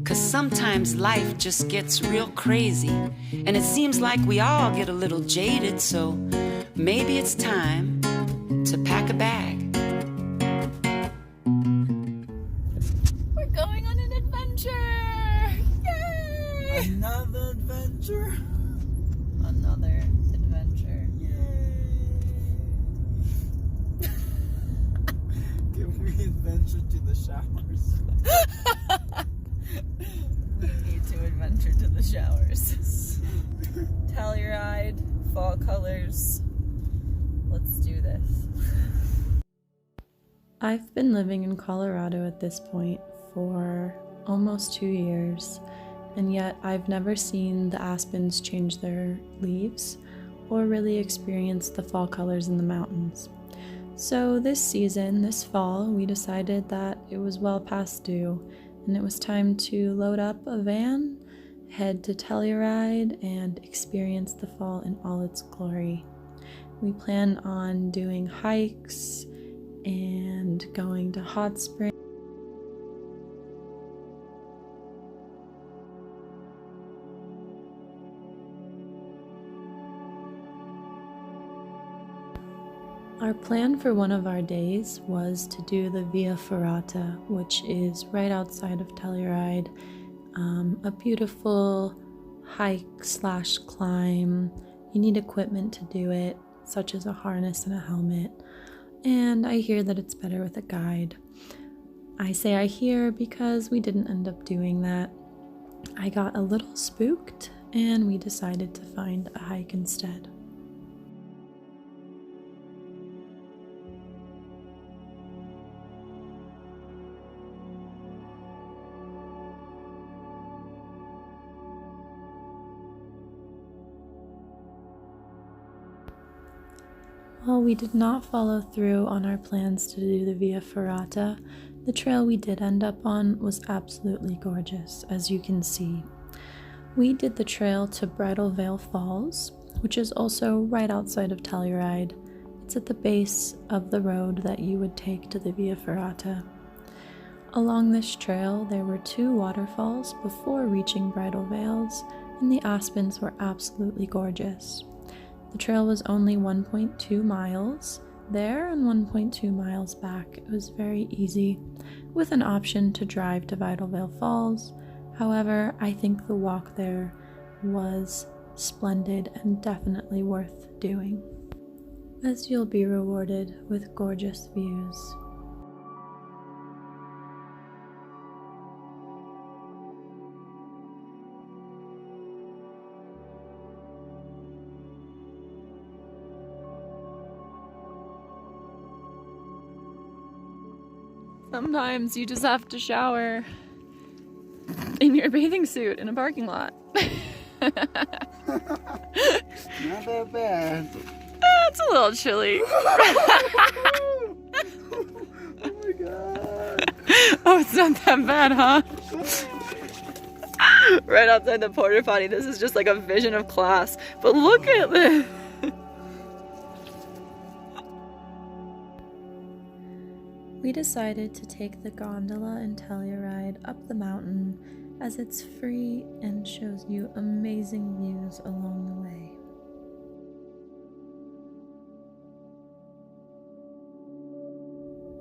'Cause sometimes life just gets real crazy, and it seems like we all get a little jaded, so maybe it's time to pack a bag. We're going on an adventure! Yay! Another adventure? Another adventure. Yay! Can we adventure to the showers? We need to adventure to the showers. Telluride, fall colors. Let's do this. I've been living in Colorado at this point for almost 2 years, and yet I've never seen the aspens change their leaves or really experienced the fall colors in the mountains. So this season, this fall, we decided that it was well past due and it was time to load up a van, head to Telluride, and experience the fall in all its glory. We plan on doing hikes and going to hot springs. Our plan for one of our days was to do the Via Ferrata, which is right outside of Telluride. A beautiful hike/climb. You need equipment to do it, such as a harness and a helmet. And I hear that it's better with a guide. I say I hear because we didn't end up doing that. I got a little spooked and we decided to find a hike instead. While we did not follow through on our plans to do the Via Ferrata, the trail we did end up on was absolutely gorgeous, as you can see. We did the trail to Bridal Veil Falls, which is also right outside of Telluride. It's at the base of the road that you would take to the Via Ferrata. Along this trail, there were 2 waterfalls before reaching Bridal Veils, and the aspens were absolutely gorgeous. The trail was only 1.2 miles there and 1.2 miles back. It was very easy, with an option to drive to Bridal Veil Falls. However, I think the walk there was splendid and definitely worth doing, as you'll be rewarded with gorgeous views. Sometimes you just have to shower in your bathing suit in a parking lot. Not that bad. It's a little chilly. Oh my god. Oh, it's not that bad, huh? Right outside the porta potty. This is just like a vision of class. But look at this. We decided to take the gondola and Telluride up the mountain, as it's free and shows you amazing views along the way.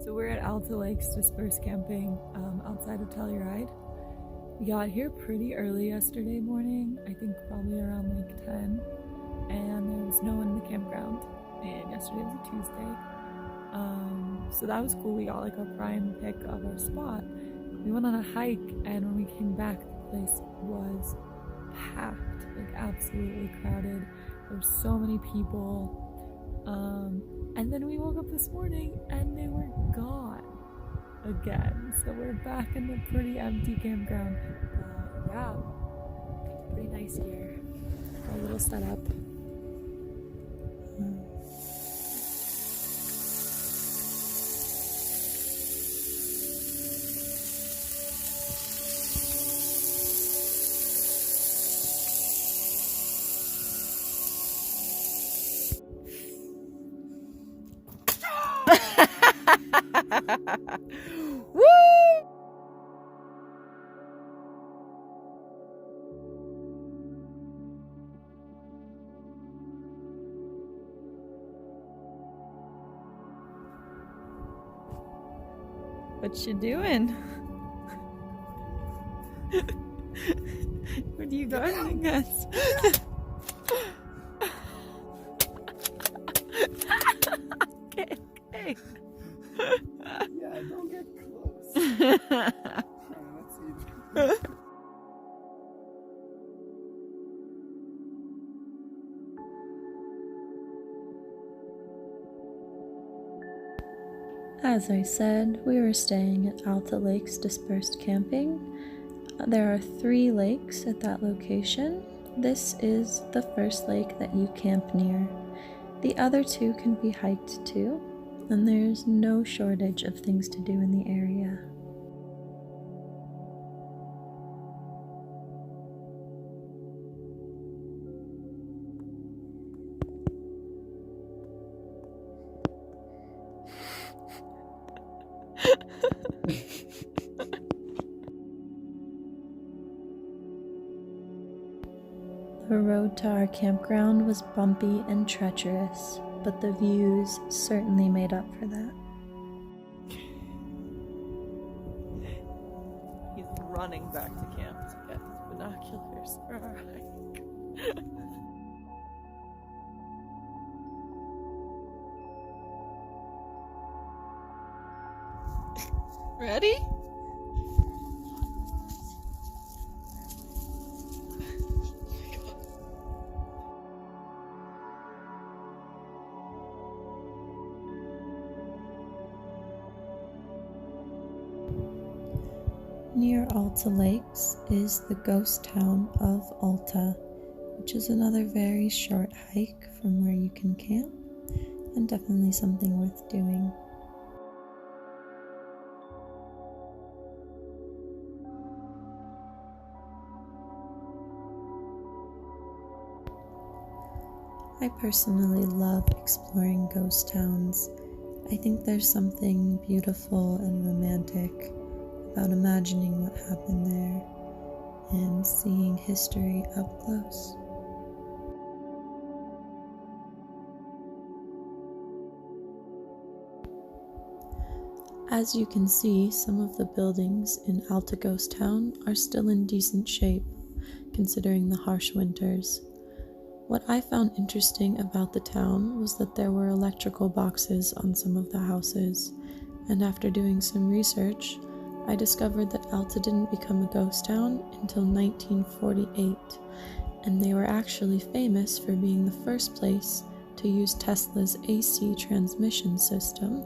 So we're at Alta Lake's Dispersed camping outside of Telluride. We got here pretty early yesterday morning, I think probably around like 10, and there was no one in the campground, and yesterday was a Tuesday. So that was cool. We got like a prime pick of our spot. We went on a hike, and when we came back, the place was packed, like absolutely crowded. There were so many people. And then we woke up this morning and they were gone again. So we're back in the pretty empty campground. Yeah, pretty nice here. Got a little setup. Woo! What you doing? What are you gardening us? Okay, okay. Yeah, don't get close. Alright, let's see. As I said, we were staying at Alta Lake's Dispersed camping. There are 3 lakes at that location. This is the first lake that you camp near. The other 2 can be hiked too, and there's no shortage of things to do in the area. The road to our campground was bumpy and treacherous, but the views certainly made up for that. He's running back to camp to get his binoculars for our hike. Ready? Near Alta Lakes is the ghost town of Alta, which is another very short hike from where you can camp, and definitely something worth doing. I personally love exploring ghost towns. I think there's something beautiful and romantic about imagining what happened there and seeing history up close. As you can see, some of the buildings in Alta Ghost Town are still in decent shape, considering the harsh winters. What I found interesting about the town was that there were electrical boxes on some of the houses, and after doing some research, I discovered that Alta didn't become a ghost town until 1948, and they were actually famous for being the first place to use Tesla's AC transmission system,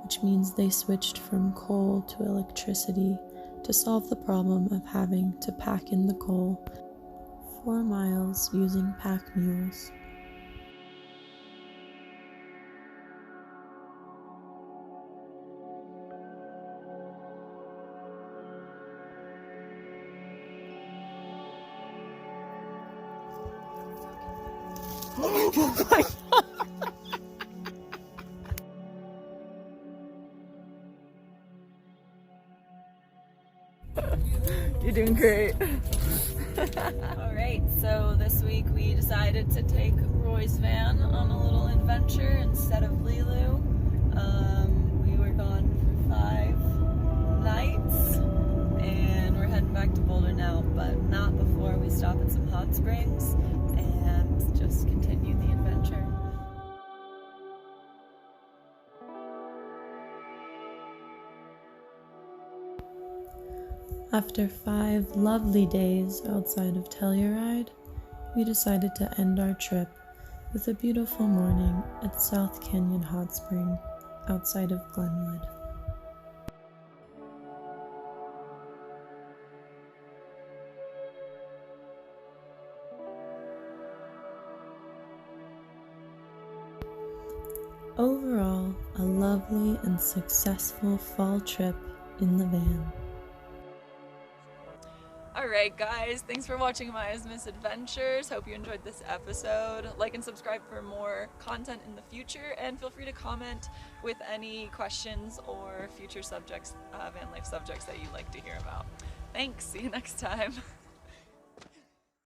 which means they switched from coal to electricity to solve the problem of having to pack in the coal 4 miles using pack mules. Oh my God. You're doing great. Alright, so this week we decided to take Roy's van on a little adventure instead of Lilu. We were gone for 5 nights and we're heading back to Boulder now, but not before we stop at some hot springs and just continue the adventure. After 5 lovely days outside of Telluride, we decided to end our trip with a beautiful morning at South Canyon Hot Spring outside of Glenwood. Overall, a lovely and successful fall trip in the van. Alright guys, thanks for watching Maya's Misadventures. Hope you enjoyed this episode. Like and subscribe for more content in the future, and feel free to comment with any questions or future subjects, van life subjects that you'd like to hear about. Thanks, see you next time.